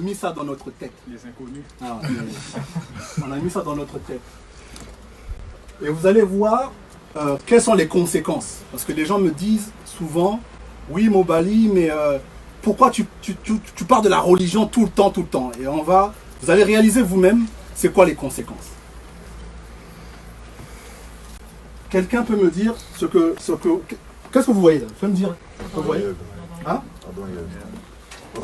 mis ça dans notre tête. Les inconnus. Ah, on a mis ça dans notre tête. Et vous allez voir quelles sont les conséquences. Parce que les gens me disent souvent, oui Mobali, mais pourquoi tu parles de la religion tout le temps. Et vous allez réaliser vous-même, c'est quoi les conséquences. Quelqu'un peut me dire qu'est-ce que vous voyez là? Vous pouvez me dire ce que vous voyez? Hein?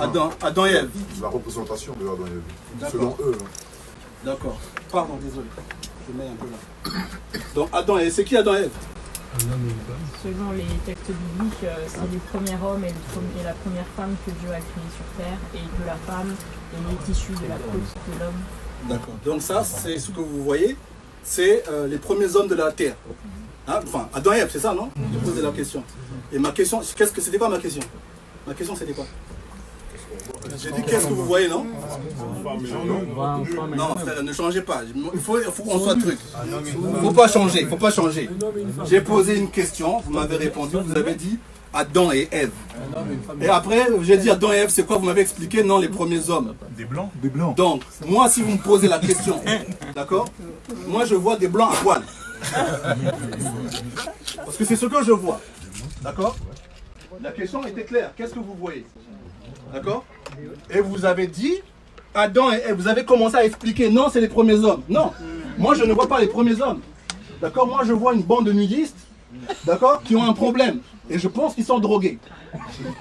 Adam et Ève. La représentation de Adam et Ève, selon eux. D'accord. Pardon, désolé. Je mets un peu là. Donc Adam et Ève, c'est qui Adam et Ève? Selon les textes bibliques, c'est les premiers hommes et la première femme que Dieu a créée sur terre, et que la femme est issue de la côte de l'homme. D'accord. Donc ça, c'est ce que vous voyez, c'est les premiers hommes de la terre. Hein? Enfin, Adam et Ève, c'est ça, non? J'ai posé la question. Et ma question, c'était quoi ma question? Ma question, c'était quoi? J'ai dit qu'est-ce que vous voyez, non? Non, frère, ne changez pas. Il faut qu'on soit truc. Faut pas changer. J'ai posé une question, vous m'avez répondu, vous avez dit Adam et Ève. Et après, j'ai dit Adam et Ève, c'est quoi? Vous m'avez expliqué, non, les premiers hommes. Des blancs. Donc, moi, si vous me posez la question, d'accord? Moi, je vois des blancs à poil. Parce que c'est ce que je vois. D'accord? La question était claire. Qu'est-ce que vous voyez? D'accord? Et vous avez dit, Adam et Ève, vous avez commencé à expliquer, non, c'est les premiers hommes. Non, moi je ne vois pas les premiers hommes. D'accord? Moi je vois une bande de nudistes, d'accord, qui ont un problème. Et je pense qu'ils sont drogués.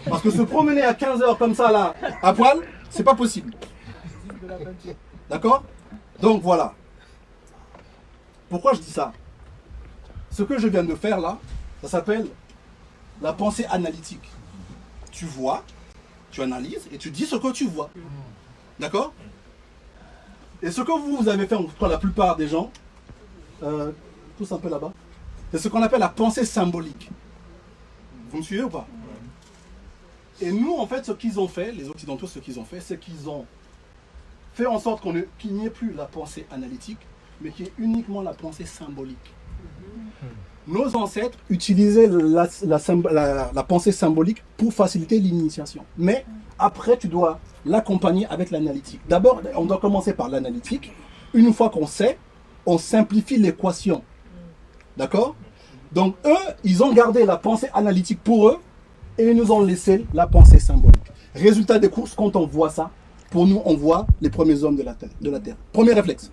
Parce que se promener à 15 h comme ça, là, à poil, c'est pas possible. D'accord? Donc voilà. Pourquoi je dis ça? Ce que je viens de faire là, ça s'appelle la pensée analytique. Tu vois, tu analyses et tu dis ce que tu vois. D'accord? Et ce que vous avez fait, en tout cas la plupart des gens, tous un peu là-bas, c'est ce qu'on appelle la pensée symbolique. Vous me suivez ou pas? Et nous, en fait, ce qu'ils ont fait, les Occidentaux, ce qu'ils ont fait, c'est qu'ils ont fait en sorte qu'il n'y ait plus la pensée analytique, mais qu'il y ait uniquement la pensée symbolique. Nos ancêtres utilisaient la pensée symbolique pour faciliter l'initiation. Mais après, tu dois l'accompagner avec l'analytique. D'abord, on doit commencer par l'analytique. Une fois qu'on sait, on simplifie l'équation. D'accord? Donc eux, ils ont gardé la pensée analytique pour eux et ils nous ont laissé la pensée symbolique. Résultat des courses, quand on voit ça, pour nous, on voit les premiers hommes de la Terre. Premier réflexe.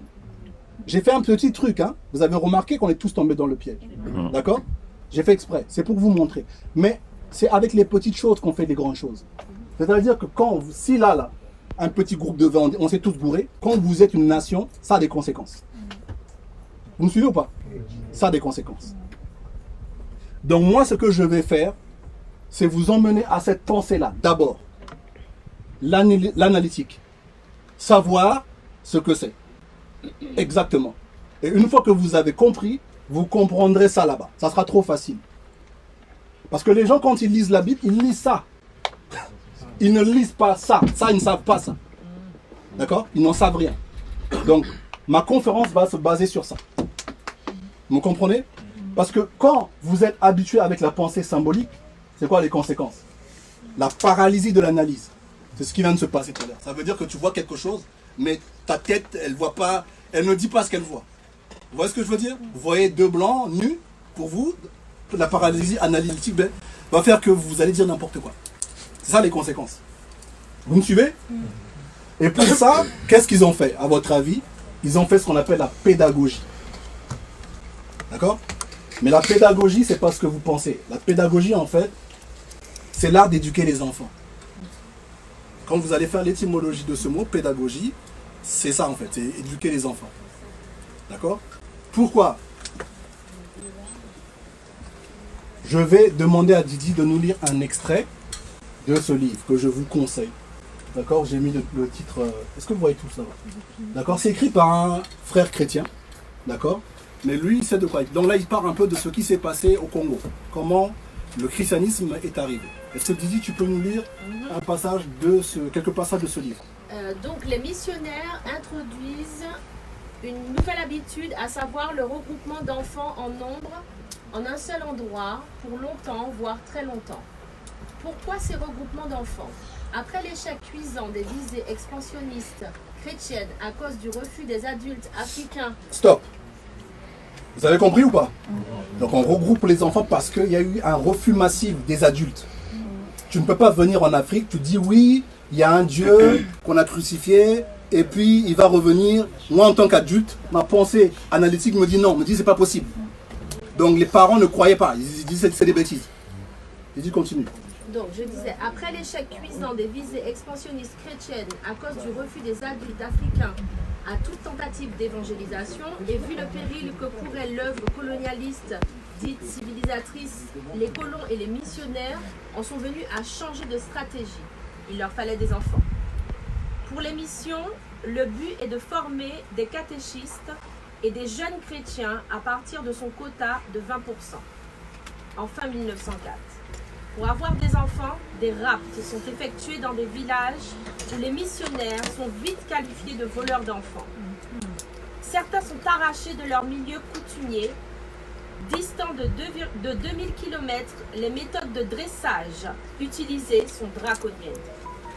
J'ai fait un petit truc, hein. Vous avez remarqué qu'on est tous tombés dans le piège. D'accord? J'ai fait exprès, c'est pour vous montrer. Mais c'est avec les petites choses qu'on fait des grandes choses. C'est-à-dire que si là, un petit groupe de 20, on s'est tous bourrés, quand vous êtes une nation, ça a des conséquences. Vous me suivez ou pas? Ça a des conséquences. Donc moi, ce que je vais faire, c'est vous emmener à cette pensée-là. D'abord, l'analytique. Savoir ce que c'est. Exactement. Et une fois que vous avez compris, vous comprendrez ça là-bas. Ça sera trop facile. Parce que les gens, quand ils lisent la Bible, ils lisent ça. Ils ne lisent pas ça. Ça, ils ne savent pas ça. D'accord? Ils n'en savent rien. Donc, ma conférence va se baser sur ça. Vous comprenez? Parce que quand vous êtes habitué avec la pensée symbolique, c'est quoi les conséquences? La paralysie de l'analyse. C'est ce qui vient de se passer tout à l'heure. Ça veut dire que tu vois quelque chose, mais ta tête, elle voit pas, elle ne dit pas ce qu'elle voit. Vous voyez ce que je veux dire? Vous voyez deux blancs nus, pour vous, la paralysie analytique va faire que vous allez dire n'importe quoi. C'est ça les conséquences. Vous me suivez? Et pour ça, qu'est-ce qu'ils ont fait, à votre avis? Ils ont fait ce qu'on appelle la pédagogie. D'accord? Mais la pédagogie, c'est pas ce que vous pensez. La pédagogie, en fait, c'est l'art d'éduquer les enfants. Quand vous allez faire l'étymologie de ce mot, pédagogie, c'est ça en fait, c'est éduquer les enfants. D'accord? Pourquoi? Je vais demander à Didi de nous lire un extrait de ce livre que je vous conseille. D'accord? J'ai mis le titre... Est-ce que vous voyez tout ça? D'accord? C'est écrit par un frère chrétien. D'accord? Mais lui, il sait de quoi. Donc là, il parle un peu de ce qui s'est passé au Congo. Comment le christianisme est arrivé. Est-ce que Didi, tu peux nous lire quelques passages de ce livre? Donc les missionnaires introduisent une nouvelle habitude, à savoir le regroupement d'enfants en nombre en un seul endroit pour longtemps, voire très longtemps. Pourquoi ces regroupements d'enfants? Après l'échec cuisant des visées expansionnistes chrétiennes à cause du refus des adultes africains. Stop. Vous avez compris ou pas? Donc on regroupe les enfants parce qu'il y a eu un refus massif des adultes. Tu ne peux pas venir en Afrique, tu dis oui, il y a un Dieu qu'on a crucifié et puis il va revenir. Moi en tant qu'adulte, ma pensée analytique me dit non, me dit c'est pas possible. Donc les parents ne croyaient pas, ils disent c'est des bêtises. J'ai dit continue. Donc, je disais, après l'échec cuisant des visées expansionnistes chrétiennes à cause du refus des adultes africains à toute tentative d'évangélisation, et vu le péril que courait l'œuvre colonialiste dite civilisatrice, les colons et les missionnaires en sont venus à changer de stratégie. Il leur fallait des enfants. Pour les missions, le but est de former des catéchistes et des jeunes chrétiens à partir de son quota de 20%, en fin 1904. Pour avoir des enfants, des rapts sont effectués dans des villages où les missionnaires sont vite qualifiés de voleurs d'enfants. Certains sont arrachés de leur milieu coutumier. Distant de 2000 km, les méthodes de dressage utilisées sont draconiennes.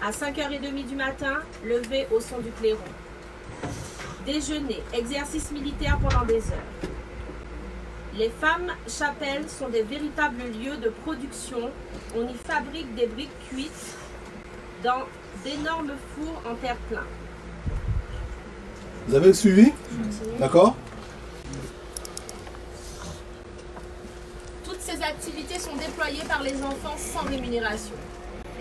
À 5h30 du matin, lever au son du clairon. Déjeuner, exercice militaire pendant des heures. Les femmes chapelles sont des véritables lieux de production. On y fabrique des briques cuites dans d'énormes fours en terre-plein. Vous avez suivi? D'accord? Toutes ces activités sont déployées par les enfants sans rémunération.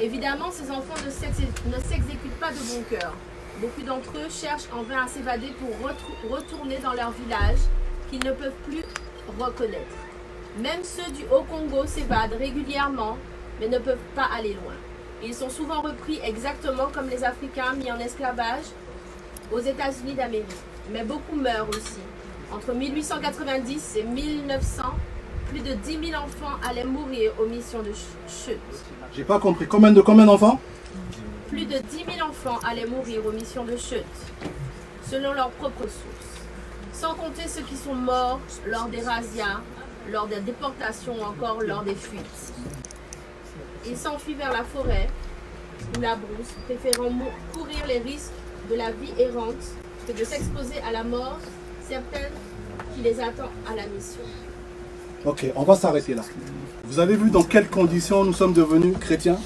Évidemment, ces enfants ne s'exécutent pas de bon cœur. Beaucoup d'entre eux cherchent en vain à s'évader pour retourner dans leur village qu'ils ne peuvent plus reconnaître. Même ceux du Haut-Congo s'évadent régulièrement, mais ne peuvent pas aller loin. Ils sont souvent repris exactement comme les Africains mis en esclavage aux États-Unis d'Amérique. Mais beaucoup meurent aussi. Entre 1890 et 1900, plus de 10 000 enfants allaient mourir aux missions de chute. J'ai pas compris. Combien d'enfants? Plus de 10 000 enfants allaient mourir aux missions de chute, selon leurs propres sources. Sans compter ceux qui sont morts lors des razzias, lors des déportations ou encore lors des fuites. Ils s'enfuient vers la forêt ou la brousse, préférant courir les risques de la vie errante que de s'exposer à la mort, certaine qui les attend à la mission. Ok, on va s'arrêter là. Vous avez vu dans quelles conditions nous sommes devenus chrétiens?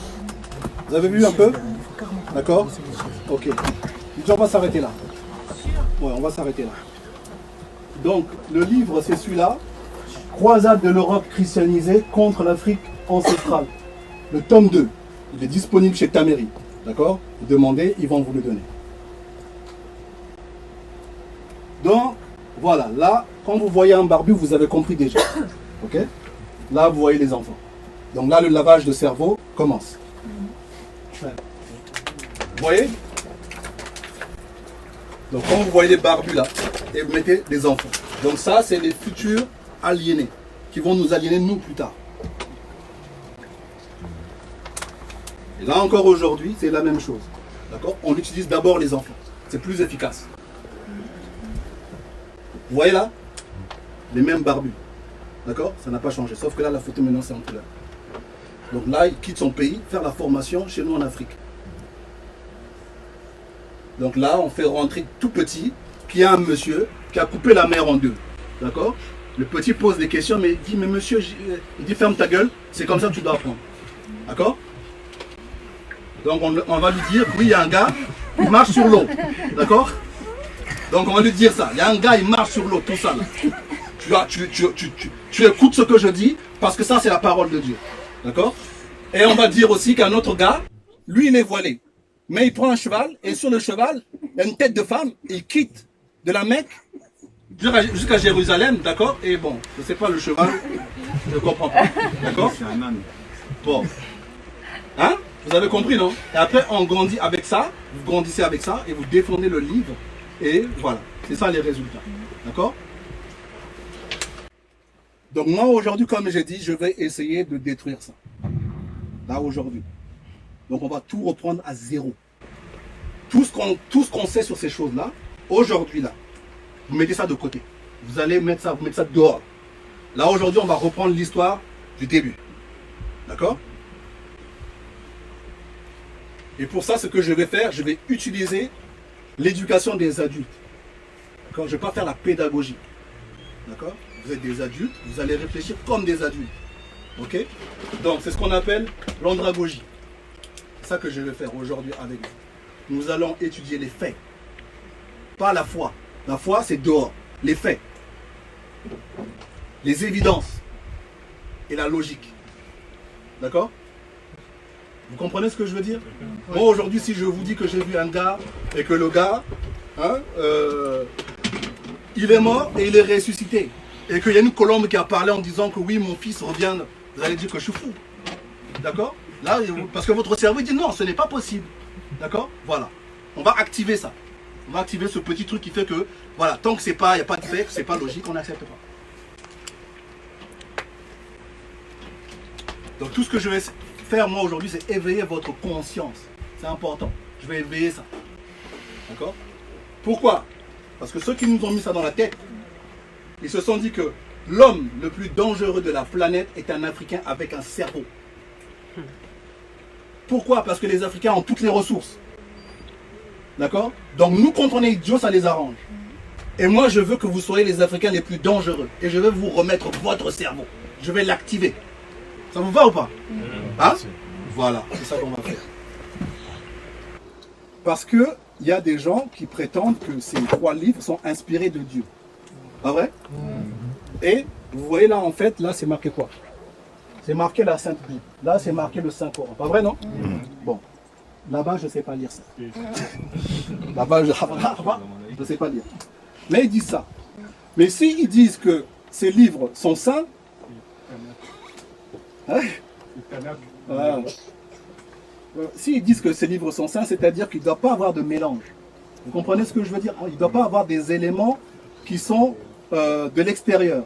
Vous avez vu un peu? D'accord? Ok. On va s'arrêter là. Ouais, on va s'arrêter là. Donc, le livre, c'est celui-là. Croisade de l'Europe christianisée contre l'Afrique ancestrale. Le tome 2. Il est disponible chez Taméry. D'accord? Vous demandez, ils vont vous le donner. Donc, voilà. Là, quand vous voyez un barbu, vous avez compris déjà. Ok? Là, vous voyez les enfants. Donc là, le lavage de cerveau commence. Vous voyez? Donc quand vous voyez les barbus là, et vous mettez des enfants. Donc ça, c'est les futurs aliénés, qui vont nous aliéner nous plus tard. Et là encore aujourd'hui, c'est la même chose. D'accord? On utilise d'abord les enfants. C'est plus efficace. Vous voyez là? Les mêmes barbus. D'accord? Ça n'a pas changé. Sauf que là, la photo maintenant, c'est en couleur. Donc là, il quitte son pays, faire la formation chez nous en Afrique. Donc là, on fait rentrer tout petit, qui a un monsieur qui a coupé la mère en deux. D'accord? Le petit pose des questions, mais il dit, mais monsieur, il dit, ferme ta gueule, c'est comme ça que tu dois apprendre. D'accord? Donc on va lui dire, oui, il y a un gars, il marche sur l'eau. D'accord? Donc on va lui dire ça. Il y a un gars, il marche sur l'eau, tout ça. Là. Tu écoutes ce que je dis, parce que ça, c'est la parole de Dieu. D'accord? Et on va dire aussi qu'un autre gars, lui, il est voilé. Mais il prend un cheval, et sur le cheval, il y a une tête de femme, et il quitte de la Mecque jusqu'à Jérusalem, d'accord? Et bon, je ne sais pas le cheval, je ne comprends pas. D'accord? Bon. Hein? Vous avez compris, non? Et après, on grandit avec ça, vous grandissez avec ça, et vous défendez le livre, et voilà. C'est ça les résultats. D'accord? Donc moi, aujourd'hui, comme j'ai dit, je vais essayer de détruire ça. Là, aujourd'hui. Donc on va tout reprendre à zéro. Tout ce qu'on sait sur ces choses-là, aujourd'hui, là, vous mettez ça de côté. Vous allez mettre ça, vous mettez ça dehors. Là, aujourd'hui, on va reprendre l'histoire du début. D'accord? Et pour ça, ce que je vais faire, je vais utiliser l'éducation des adultes. D'accord? Je ne vais pas faire la pédagogie. D'accord? Vous êtes des adultes, vous allez réfléchir comme des adultes. Ok? Donc, c'est ce qu'on appelle l'andragogie. C'est ça que je vais faire aujourd'hui avec vous. Nous allons étudier les faits. Pas la foi. La foi, c'est dehors. Les faits. Les évidences. Et la logique. D'accord? Vous comprenez ce que je veux dire? Moi, aujourd'hui, si je vous dis que j'ai vu un gars et que le gars, il est mort et il est ressuscité. Et qu'il y a une colombe qui a parlé en disant que oui, mon fils revient. Vous allez dire que je suis fou. D'accord? Là, parce que votre cerveau dit non, ce n'est pas possible. D'accord? Voilà. On va activer ça. On va activer ce petit truc qui fait que, voilà, tant que c'est pas, il n'y a pas de fait, que c'est pas logique, on n'accepte pas. Donc tout ce que je vais faire moi aujourd'hui, c'est éveiller votre conscience. C'est important. Je vais éveiller ça. D'accord? Pourquoi? Parce que ceux qui nous ont mis ça dans la tête, ils se sont dit que l'homme le plus dangereux de la planète est un Africain avec un cerveau. Pourquoi? Parce que les Africains ont toutes les ressources. D'accord? Donc nous, quand on est idiots, ça les arrange. Et moi, je veux que vous soyez les Africains les plus dangereux. Et je vais vous remettre votre cerveau. Je vais l'activer. Ça vous va ou pas? Hein? Voilà, c'est ça qu'on va faire. Parce que il y a des gens qui prétendent que ces 3 livres sont inspirés de Dieu. Pas vrai? Et vous voyez là, en fait, là c'est marqué quoi? C'est marqué la Sainte Bible. Là c'est marqué le Saint-Coran. Pas vrai, non? Bon. Là-bas, je ne sais pas lire ça. Là-bas, je ne sais pas lire. Mais ils disent ça. Mais s'ils disent que ces livres sont saints, hein? S'ils disent que ces livres sont saints, c'est-à-dire qu'il ne doit pas avoir de mélange. Vous comprenez ce que je veux dire? Il ne doit pas avoir des éléments qui sont de l'extérieur.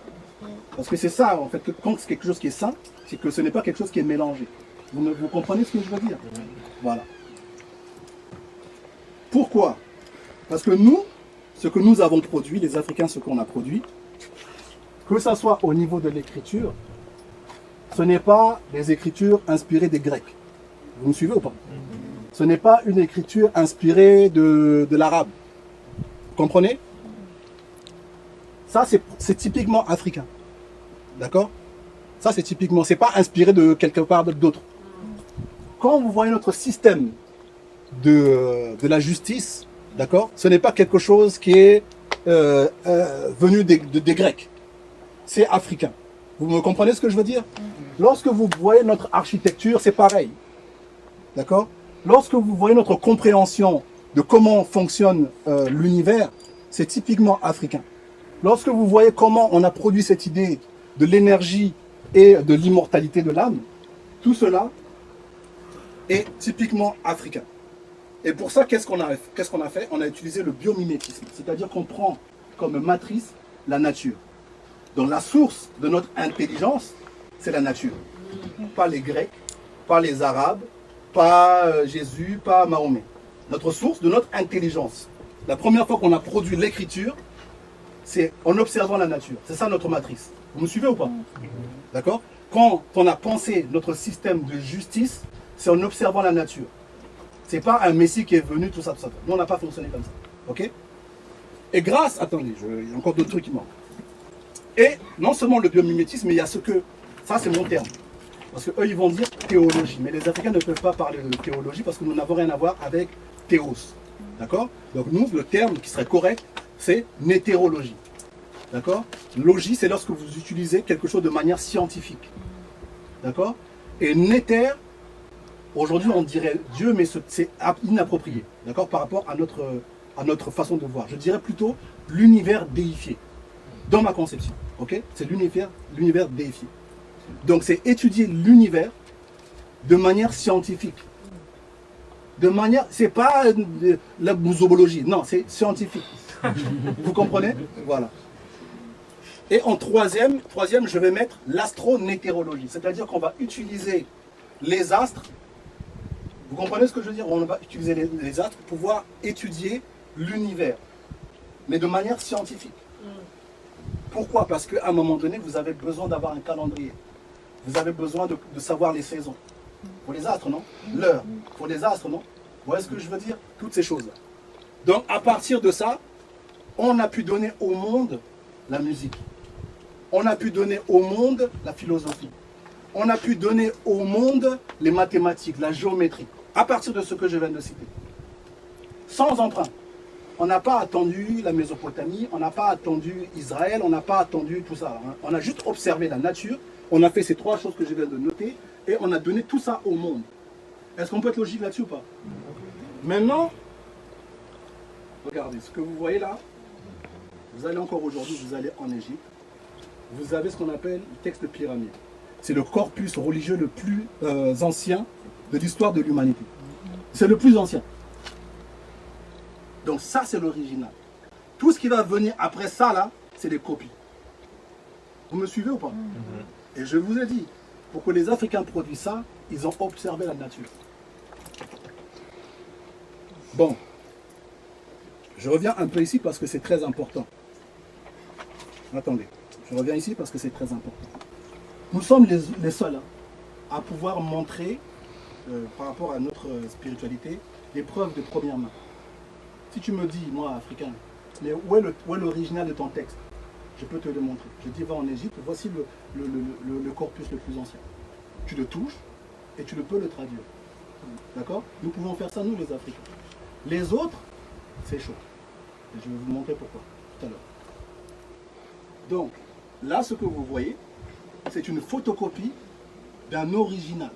Parce que c'est ça, en fait, que quand c'est quelque chose qui est saint, c'est que ce n'est pas quelque chose qui est mélangé. Vous comprenez ce que je veux dire? Voilà. Pourquoi? Parce que nous, ce que nous avons produit, les Africains, ce qu'on a produit, que ce soit au niveau de l'écriture, ce n'est pas des écritures inspirées des Grecs. Vous me suivez ou pas? Ce n'est pas une écriture inspirée de l'arabe. Vous comprenez? Ça, c'est typiquement africain. D'accord? Ça, c'est typiquement, c'est pas inspiré de quelque part d'autre. Quand vous voyez notre système de la justice, d'accord, ce n'est pas quelque chose qui est venu des Grecs. C'est africain. Vous me comprenez ce que je veux dire? Lorsque vous voyez notre architecture, c'est pareil. D'accord? Lorsque vous voyez notre compréhension de comment fonctionne l'univers, c'est typiquement africain. Lorsque vous voyez comment on a produit cette idée de l'énergie et de l'immortalité de l'âme, tout cela est typiquement africain. Et pour ça, qu'est-ce qu'on a fait? On a utilisé le biomimétisme, c'est-à-dire qu'on prend comme matrice la nature. Donc la source de notre intelligence, c'est la nature. Pas les Grecs, pas les Arabes, pas Jésus, pas Mahomet. Notre source de notre intelligence. La première fois qu'on a produit l'écriture, c'est en observant la nature. C'est ça notre matrice. Vous me suivez ou pas? D'accord? Quand on a pensé notre système de justice, c'est en observant la nature. C'est pas un messie qui est venu, tout ça, tout ça. Nous, on n'a pas fonctionné comme ça. Ok? Et grâce, attendez, il y a encore d'autres trucs qui manquent. Et non seulement le biomimétisme, mais il y a ce que, ça c'est mon terme. Parce qu'eux, ils vont dire théologie. Mais les Africains ne peuvent pas parler de théologie parce que nous n'avons rien à voir avec théos. D'accord? Donc nous, le terme qui serait correct, c'est nétérologie. D'accord? Logie, c'est lorsque vous utilisez quelque chose de manière scientifique. D'accord? Et néter, aujourd'hui on dirait Dieu, mais c'est inapproprié. D'accord? Par rapport à notre façon de voir. Je dirais plutôt l'univers déifié. Dans ma conception. Ok? C'est l'univers déifié. Donc c'est étudier l'univers de manière scientifique. De manière, c'est pas la muséologie, non, c'est scientifique. Vous comprenez? Voilà. Et en troisième, je vais mettre l'astronétérologie. C'est-à-dire qu'on va utiliser les astres. Vous comprenez ce que je veux dire? On va utiliser les astres pour pouvoir étudier l'univers. Mais de manière scientifique. Pourquoi? Parce qu'à un moment donné, vous avez besoin d'avoir un calendrier. Vous avez besoin de savoir les saisons. Pour les astres, non? L'heure. Pour les astres, non? voyez ce que je veux dire? Toutes ces choses-là. Donc, à partir de ça, on a pu donner au monde la musique. On a pu donner au monde la philosophie. On a pu donner au monde les mathématiques, la géométrie. À partir de ce que je viens de citer. Sans emprunt. On n'a pas attendu la Mésopotamie, on n'a pas attendu Israël, on n'a pas attendu tout ça. On a juste observé la nature, on a fait ces trois choses que je viens de noter, et on a donné tout ça au monde. Est-ce qu'on peut être logique là-dessus ou pas? Maintenant, regardez, ce que vous voyez là, vous allez encore aujourd'hui, vous allez en Égypte, vous avez ce qu'on appelle le texte de pyramide. C'est le corpus religieux le plus ancien de l'histoire de l'humanité. C'est le plus ancien. Donc ça, c'est l'original. Tout ce qui va venir après ça, là, c'est des copies. Vous me suivez ou pas? Et je vous ai dit, pour que les Africains produisent ça, ils ont observé la nature. Bon. Je reviens un peu ici parce que c'est très important. Attendez. Je reviens ici parce que c'est très important. Nous sommes les seuls à pouvoir montrer, par rapport à notre spiritualité, des preuves de première main. Si tu me dis, moi, africain, mais où est l'original de ton texte? Je peux te le montrer. Je dis, va en Égypte, voici le corpus le plus ancien. Tu le touches et tu peux le traduire. D'accord? Nous pouvons faire ça, nous, les Africains. Les autres, c'est chaud. Et je vais vous montrer pourquoi, tout à l'heure. Donc, là, ce que vous voyez, c'est une photocopie d'un original.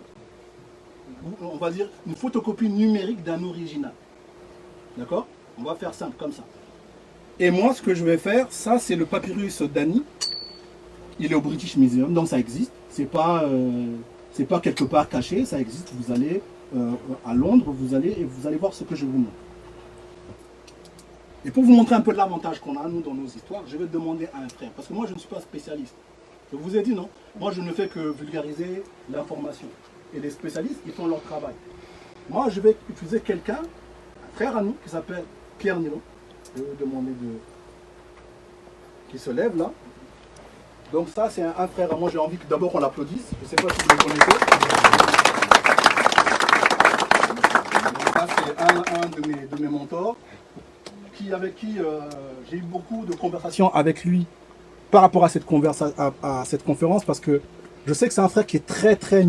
On va dire une photocopie numérique d'un original. D'accord? On va faire simple, comme ça. Et moi, ce que je vais faire, ça, c'est le papyrus d'Ani. Il est au British Museum, donc ça existe. C'est pas quelque part caché, ça existe. Vous allez à Londres, vous allez voir ce que je vous montre. Et pour vous montrer un peu de l'avantage qu'on a, nous, dans nos histoires, je vais demander à un frère. Parce que moi, je ne suis pas spécialiste. Je vous ai dit, non? Moi, je ne fais que vulgariser l'information. Et les spécialistes, ils font leur travail. Moi, je vais utiliser quelqu'un, un frère à nous, qui s'appelle Pierre Nilo. Je vais vous demander qu'il se lève là. Donc ça, c'est un frère à moi. J'ai envie que d'abord on l'applaudisse. Je ne sais pas si vous le connaissez. Donc ça, c'est un de mes mentors, avec qui j'ai eu beaucoup de conversations avec lui par rapport à cette conférence, parce que je sais que c'est un frère qui est très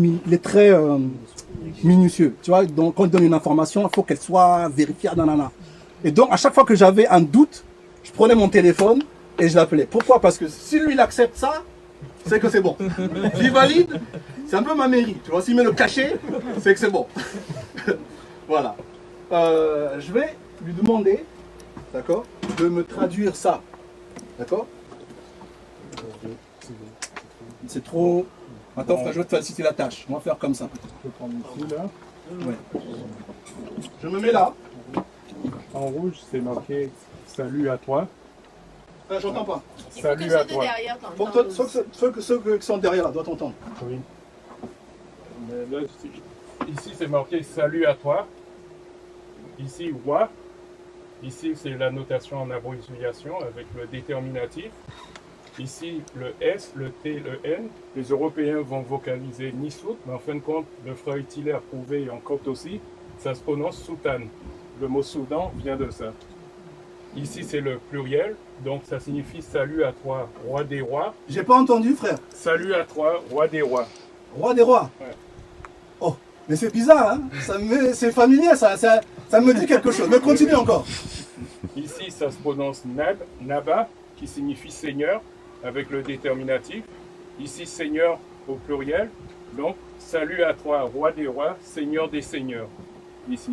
minutieux. Tu vois, donc quand il donne une information, il faut qu'elle soit vérifiée. Nanana. Et donc, à chaque fois que j'avais un doute, je prenais mon téléphone et je l'appelais. Pourquoi? Parce que si lui, il accepte ça, c'est que c'est bon. S'il valide, c'est un peu ma mairie. Tu vois, s'il met le cachet, c'est que c'est bon. Voilà. Je vais lui demander, d'accord, de me traduire ça. D'accord? C'est trop... Attends, frère, je vais te faciliter la tâche. On va faire comme ça. Je peux prendre ici, là. Ouais. Je me mets là. En rouge, c'est marqué « Salut à toi J'entends pas. ». Salut à toi. Pour ceux qui sont derrière là, doivent t'entendre. Oui. Mais là, ici, c'est marqué « Salut à toi ». Ici, « wa ». Ici, c'est la notation en abréviation avec le déterminatif. Ici, le S, le T, le N. Les Européens vont vocaliser Nissout, mais en fin de compte, le frère Hitler a prouvé en copte aussi, ça se prononce Soutan. Le mot Soudan vient de ça. Ici, c'est le pluriel, donc ça signifie salut à toi, roi des rois. J'ai pas entendu, frère. Salut à toi, roi des rois. Roi des rois. Ouais. Oh, mais c'est bizarre, hein? C'est familier, ça me dit quelque chose. Mais continue encore. Ici, ça se prononce Nab, Naba, qui signifie seigneur, avec le déterminatif. Ici, seigneur au pluriel, donc salut à toi, roi des rois, seigneur des seigneurs. Ici.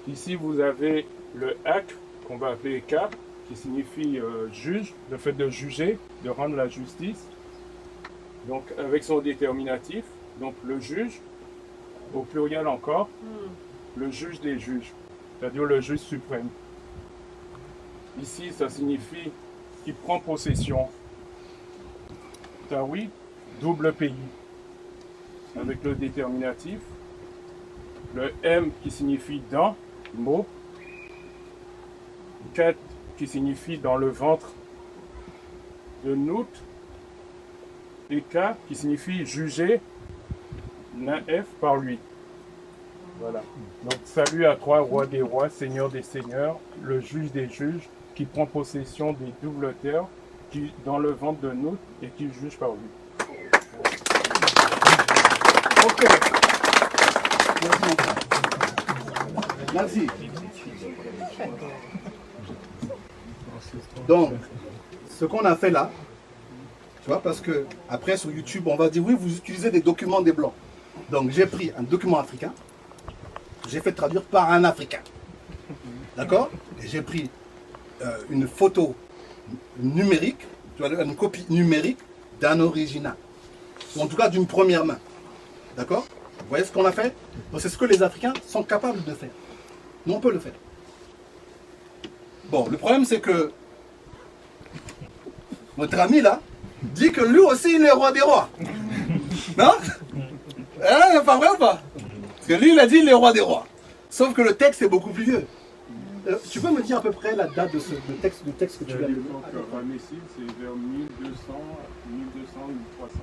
Ici, vous avez le Ak, qu'on va appeler Ka, qui signifie juge, le fait de juger, de rendre la justice. Donc, avec son déterminatif, donc le juge, au pluriel encore, le juge des juges, c'est-à-dire le juge suprême. Ici, ça signifie qu'il prend possession. Tawi, double pays, avec le déterminatif. Le M qui signifie dans, mot. 4 qui signifie dans le ventre de Nout. Et K qui signifie juger, Naef par lui. Voilà. Donc, salut à toi, roi des rois, seigneur des seigneurs, le juge des juges, qui prend possession des doubles terres, qui dans le ventre de nous et qui juge par lui. Ok. Merci. Donc, ce qu'on a fait là, tu vois, parce que après sur YouTube, on va dire oui, vous utilisez des documents des blancs. Donc, j'ai pris un document africain, j'ai fait traduire par un Africain. D'accord? Et j'ai pris une photo numérique, tu vois, une copie numérique d'un original. Ou en tout cas d'une première main. D'accord? Vous voyez ce qu'on a fait? Donc c'est ce que les Africains sont capables de faire. Nous, on peut le faire. Bon, le problème c'est que notre ami là dit que lui aussi il est roi des rois. Non? Hein, pas vrai ou pas? Parce que lui il a dit il est roi des rois. Sauf que le texte est beaucoup plus vieux. Tu peux me dire à peu près la date de ce texte que tu viens de lire? Ramessid, c'est vers 1200, 1200, 1300.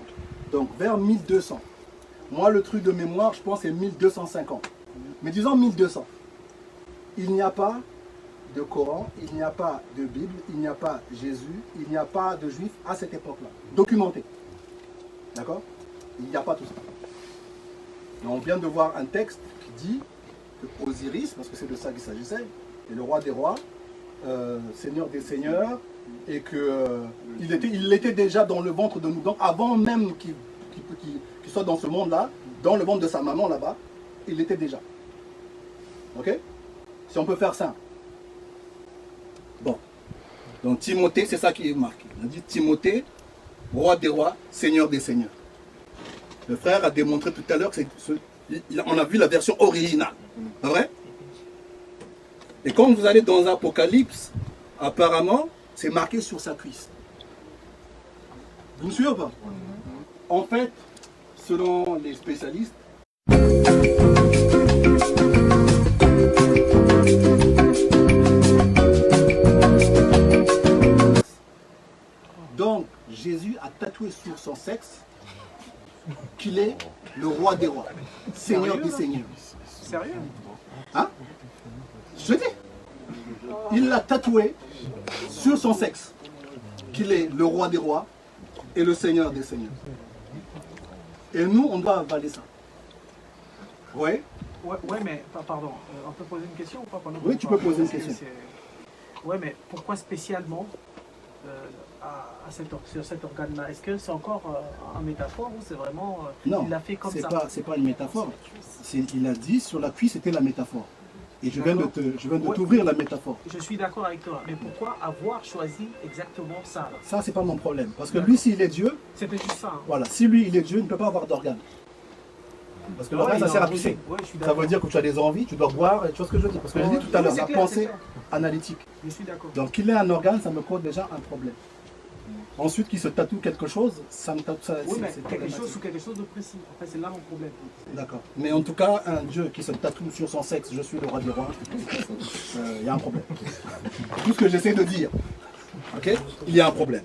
Donc vers 1200. Moi, le truc de mémoire, je pense, c'est 1250. Mais disons 1200. Il n'y a pas de Coran, il n'y a pas de Bible, il n'y a pas Jésus, il n'y a pas de Juifs à cette époque-là. Documenté. D'accord? Il n'y a pas tout ça. Et on vient de voir un texte qui dit que Osiris, parce que c'est de ça qu'il s'agissait, est le roi des rois, seigneur des seigneurs, et qu'il était déjà dans le ventre de nous. Donc avant même qu'il soit dans ce monde-là, dans le ventre de sa maman là-bas, il était déjà. Ok? Si on peut faire ça. Bon. Donc Timothée, c'est ça qui est marqué. On a dit Timothée, roi des rois, seigneur des seigneurs. Le frère a démontré tout à l'heure que on a vu la version originale. Pas vrai? Et quand vous allez dans Apocalypse, apparemment, c'est marqué sur sa cuisse. Vous me suivez ou pas? En fait, selon les spécialistes, donc Jésus a tatoué sur son sexe qu'il est le roi des rois, seigneur des seigneurs. Sérieux? Hein? Je te dis. Il l'a tatoué sur son sexe qu'il est le roi des rois et le seigneur des seigneurs. Et nous, on doit avaler ça. Oui? Ouais, mais pardon, on peut poser une question ou pas pendant Oui, tu peux poser une question. Ouais, mais pourquoi spécialement sur cet organe-là? Est-ce que c'est encore en métaphore ou c'est vraiment... Non, il l'a fait comme ça? C'est pas une métaphore. Il a dit sur la cuisse, c'était la métaphore. Et je viens de t'ouvrir la métaphore. Je suis d'accord avec toi, mais pourquoi avoir choisi exactement ça là? Ça, c'est pas mon problème. Parce que lui, s'il est Dieu, c'était juste ça. Hein. Voilà, si lui, il est Dieu, il ne peut pas avoir d'organe. Parce que l'organe, ça sert à pisser. Ouais, ça veut dire que tu as des envies, tu dois boire, et tu vois ce que je veux dire. Parce que j'ai dit tout à l'heure, la pensée analytique. Je suis d'accord. Donc qu'il ait un organe, ça me cause déjà un problème. Ensuite, qu'il se tatoue quelque chose, ça me tatoue ça. Oui, mais quelque chose ou quelque chose de précis. En fait, c'est là mon problème. D'accord. Mais en tout cas, un Dieu qui se tatoue sur son sexe, je suis le roi des rois, il y a un problème. Tout ce que j'essaie de dire, ok, il y a un problème.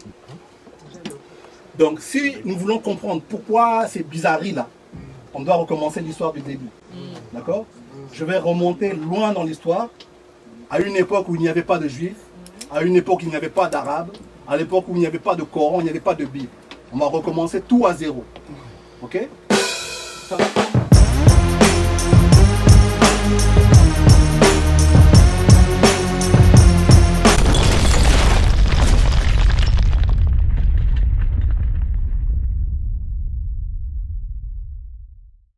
Donc, si nous voulons comprendre pourquoi ces bizarreries là, on doit recommencer l'histoire du début. D'accord? Je vais remonter loin dans l'histoire, à une époque où il n'y avait pas de juifs, à une époque où il n'y avait pas d'arabes, à l'époque où il n'y avait pas de Coran, il n'y avait pas de Bible. On va recommencer tout à zéro. Ok? Ça va.